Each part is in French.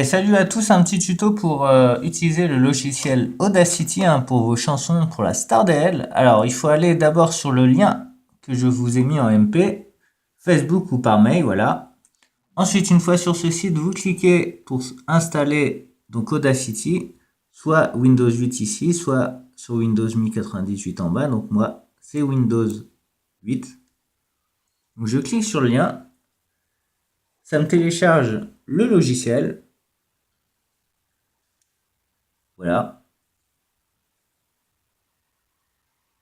Et salut à tous, un petit tuto pour utiliser le logiciel Audacity pour vos chansons pour la Star DL. Alors, il faut aller d'abord sur le lien que je vous ai mis en MP, Facebook ou par mail, voilà. Ensuite, une fois sur ce site, vous cliquez pour installer donc Audacity, soit Windows 8 ici, soit sur Windows 1098 en bas. Donc moi, c'est Windows 8. Donc je clique sur le lien, ça me télécharge le logiciel. Voilà.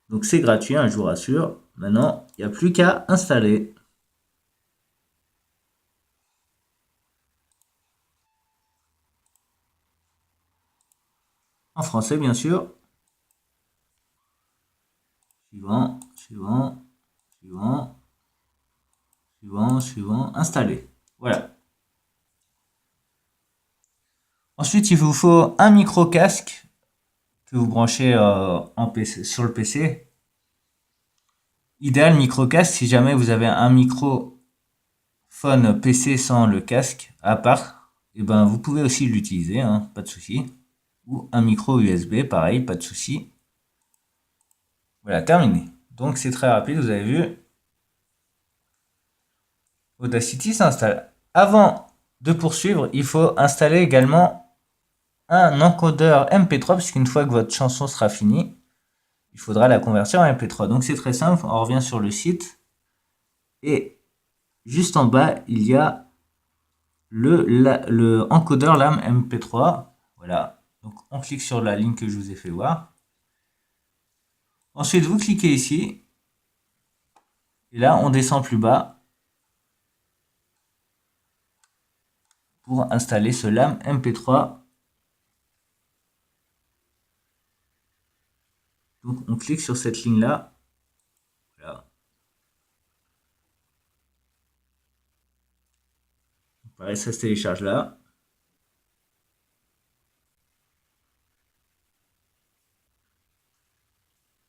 Donc c'est gratuit, je vous rassure. Maintenant, il n'y a plus qu'à installer. En français, bien sûr. Suivant, suivant, suivant, suivant, suivant, installer. Voilà. Ensuite, il vous faut un micro casque que vous branchez en PC, sur le PC. Idéal micro casque si jamais vous avez un microphone PC sans le casque à part, et ben vous pouvez aussi l'utiliser, pas de souci. Ou un micro USB, pareil, pas de souci. Voilà, terminé. Donc c'est très rapide, vous avez vu. Audacity s'installe. Avant de poursuivre, il faut installer également un encodeur MP3, puisqu'une fois que votre chanson sera finie, il faudra la convertir en MP3. Donc c'est très simple, on revient sur le site. Et juste en bas, il y a le encodeur LAM MP3. Voilà. Donc on clique sur la ligne que je vous ai fait voir. Ensuite, vous cliquez ici. Et là, on descend plus bas pour installer ce LAM MP3. Donc on clique sur cette ligne-là. Voilà. Pareil, ça se télécharge là.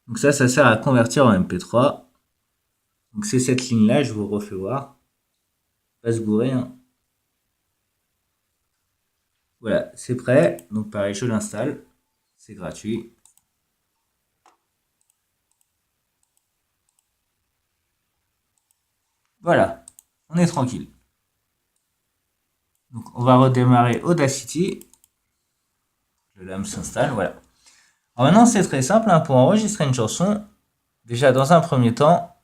Donc ça sert à convertir en MP3. Donc c'est cette ligne-là, je vous refais voir. Pas se bourrer. Voilà, c'est prêt. Donc pareil, je l'installe. C'est gratuit. Voilà, on est tranquille. Donc on va redémarrer Audacity. Le LAM s'installe, voilà. Alors maintenant c'est très simple, pour enregistrer une chanson, déjà dans un premier temps,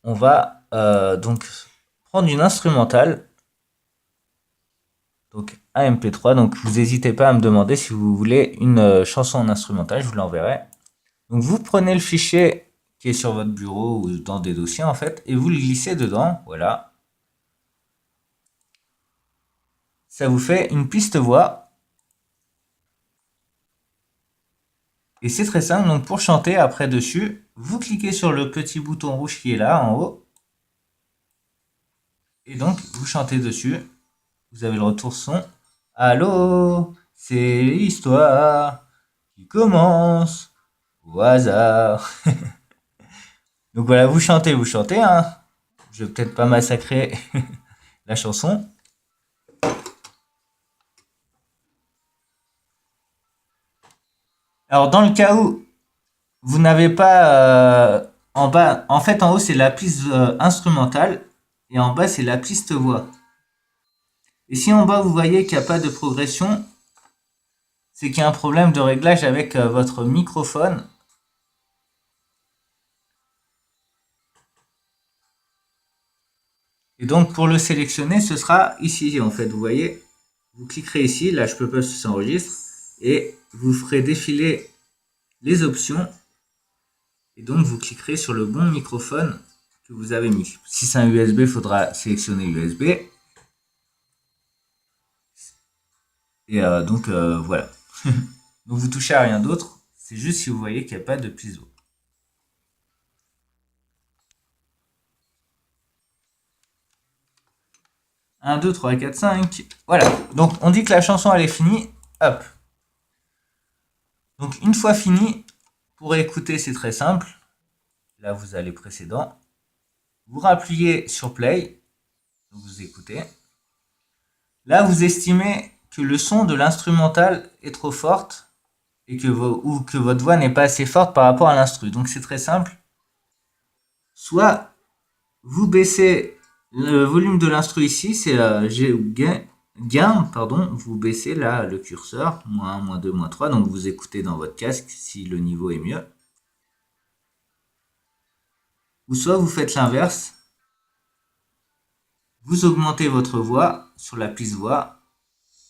on va donc prendre une instrumentale, donc un MP3, donc vous n'hésitez pas à me demander si vous voulez une chanson en instrumentale, je vous l'enverrai. Donc vous prenez le fichier qui est sur votre bureau ou dans des dossiers en fait, et vous le glissez dedans, voilà. Ça vous fait une piste voix. Et c'est très simple, donc pour chanter après dessus, vous cliquez sur le petit bouton rouge qui est là en haut. Et donc vous chantez dessus. Vous avez le retour son. Allô, c'est l'histoire qui commence au hasard. Donc voilà, vous chantez. Je vais peut-être pas massacrer la chanson. Alors dans le cas où vous n'avez pas en bas, en fait en haut c'est la piste instrumentale et en bas c'est la piste voix. Et si en bas vous voyez qu'il n'y a pas de progression, c'est qu'il y a un problème de réglage avec votre microphone. Et donc pour le sélectionner, ce sera ici en fait, vous voyez. Vous cliquerez ici, là je peux pas, ça s'enregistre, et vous ferez défiler les options. Et donc vous cliquerez sur le bon microphone que vous avez mis. Si c'est un USB, il faudra sélectionner USB. Et donc voilà. Donc vous touchez à rien d'autre, c'est juste si vous voyez qu'il n'y a pas de piezo. 1, 2, 3, 4, 5. Voilà. Donc on dit que la chanson elle est finie. Hop. Donc une fois finie, pour écouter c'est très simple. Là vous allez précédent. Vous rappuyez sur play. Donc vous écoutez. Là, vous estimez que le son de l'instrumental est trop forte et ou que votre voix n'est pas assez forte par rapport à l'instru. Donc c'est très simple. Soit vous baissez le volume de l'instru ici, c'est gain, pardon, vous baissez là le curseur, -1, -2, -3, donc vous écoutez dans votre casque si le niveau est mieux. Ou soit vous faites l'inverse, vous augmentez votre voix sur la piste voix,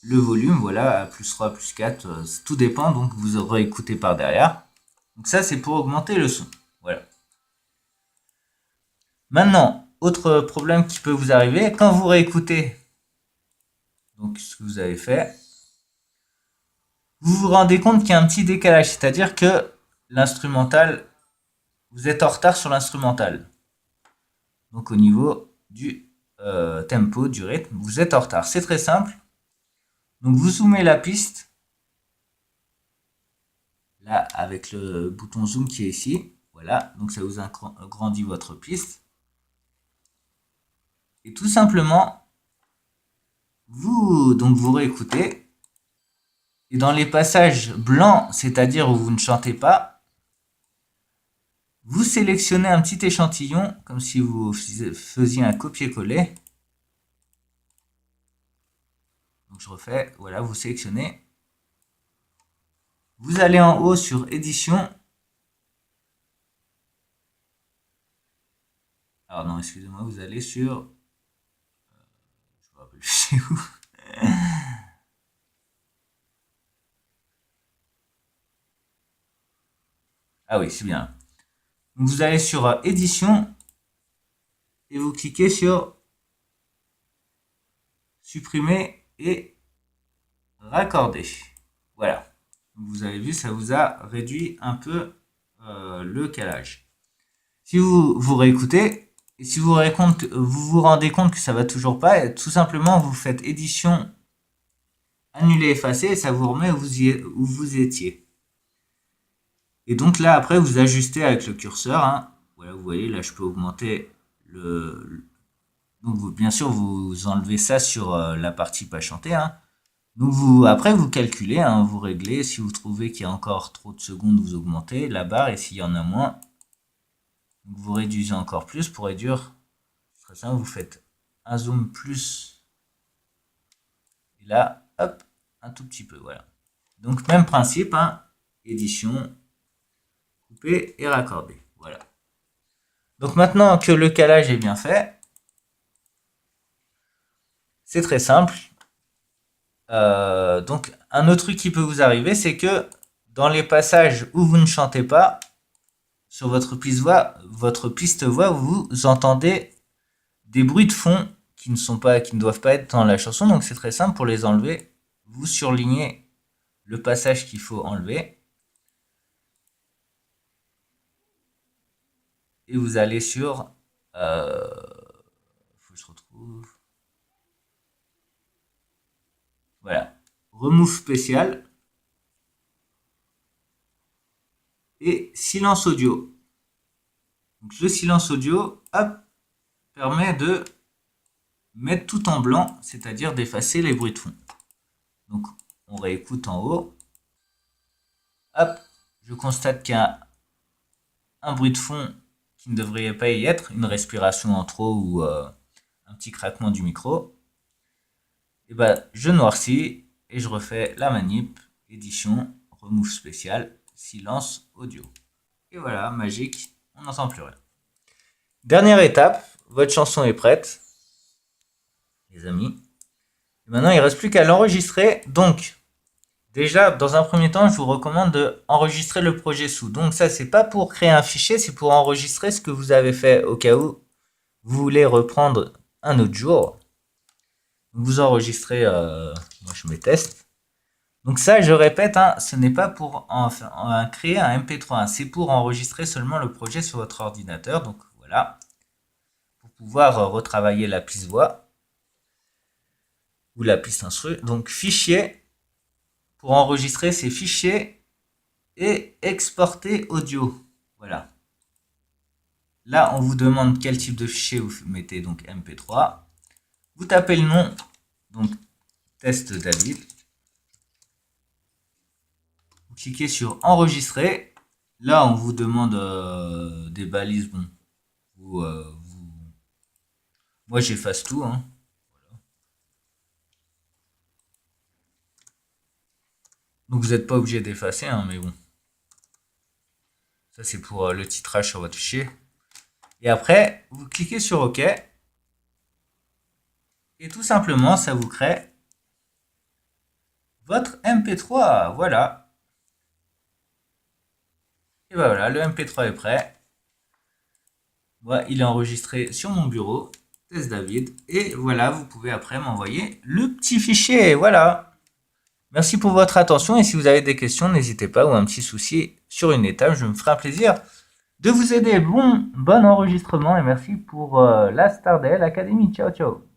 le volume, voilà, à +3, +4, tout dépend, donc vous réécoutez par derrière. Donc ça, c'est pour augmenter le son. Voilà. Maintenant, autre problème qui peut vous arriver, quand vous réécoutez donc ce que vous avez fait, vous vous rendez compte qu'il y a un petit décalage, c'est-à-dire que l'instrumental, vous êtes en retard sur l'instrumental. Donc au niveau du tempo, du rythme, vous êtes en retard. C'est très simple. Donc vous zoomez la piste, là avec le bouton zoom qui est ici. Voilà, donc ça vous agrandit votre piste. Et tout simplement, vous réécoutez. Et dans les passages blancs, c'est-à-dire où vous ne chantez pas, vous sélectionnez un petit échantillon, comme si vous faisiez un copier-coller. Donc je refais, voilà, vous sélectionnez. Vous allez en haut sur édition. Alors non, excusez-moi, vous allez sur... je me rappelle plus c'est où. Ah oui, c'est bien. Donc vous allez sur édition et vous cliquez sur supprimer et raccorder. Voilà. Vous avez vu, ça vous a réduit un peu le calage. Si vous réécoutez, et si vous vous rendez compte que ça va toujours pas, tout simplement vous faites édition, annuler, effacer, et ça vous remet où vous étiez. Et donc là, après, vous ajustez avec le curseur. Hein. Voilà, vous voyez, là, je peux augmenter donc bien sûr, vous enlevez ça sur la partie pas chantée. Hein. Donc après, vous calculez, hein, vous réglez. Si vous trouvez qu'il y a encore trop de secondes, vous augmentez la barre. Et s'il y en a moins, vous réduisez encore plus pour réduire. Très simple, vous faites un zoom plus. Et là, hop, un tout petit peu, voilà. Donc même principe, hein, édition, couper et raccorder, voilà. Donc maintenant que le calage est bien fait, c'est très simple. Donc un autre truc qui peut vous arriver, c'est que dans les passages où vous ne chantez pas, sur votre piste voix, vous entendez des bruits de fond qui ne doivent pas être dans la chanson. Donc c'est très simple pour les enlever. Vous surlignez le passage qu'il faut enlever. Et vous allez sur... faut que je retrouve... Voilà. Remove spécial. Et silence audio. Donc le silence audio, hop, permet de mettre tout en blanc, c'est-à-dire d'effacer les bruits de fond. Donc on réécoute en haut. Hop, je constate qu'il y a un bruit de fond qui ne devrait pas y être, une respiration en trop ou un petit craquement du micro. Et ben je noircis et je refais la manip, édition, remove spécial, silence audio. Et voilà, magique, on n'entend plus rien. Dernière étape, votre chanson est prête, les amis. Et maintenant, il ne reste plus qu'à l'enregistrer. Donc, déjà, dans un premier temps, je vous recommande d'enregistrer le projet sous. Donc ça, c'est pas pour créer un fichier, c'est pour enregistrer ce que vous avez fait au cas où vous voulez reprendre un autre jour. Vous enregistrez, moi je mets test. Donc ça, je répète, hein, ce n'est pas pour créer un MP3, hein, c'est pour enregistrer seulement le projet sur votre ordinateur. Donc voilà, pour pouvoir retravailler la piste voix ou la piste instru. Donc fichier, pour enregistrer ces fichiers et exporter audio. Voilà. Là, on vous demande quel type de fichier vous mettez, donc MP3. Vous tapez le nom, donc test David. Vous cliquez sur enregistrer. Là, on vous demande des balises. Bon, moi, j'efface tout. Hein. Donc, vous n'êtes pas obligé d'effacer, hein, mais bon. Ça, c'est pour le titrage sur votre fichier. Et après, vous cliquez sur OK. Et tout simplement, ça vous crée votre MP3. Voilà. Et ben voilà, le MP3 est prêt. Voilà, il est enregistré sur mon bureau. Test David. Et voilà, vous pouvez après m'envoyer le petit fichier. Voilà. Merci pour votre attention. Et si vous avez des questions, n'hésitez pas, ou un petit souci sur une étape, je me ferai un plaisir de vous aider. Bon enregistrement et merci pour la Stardale Academy. Ciao, ciao.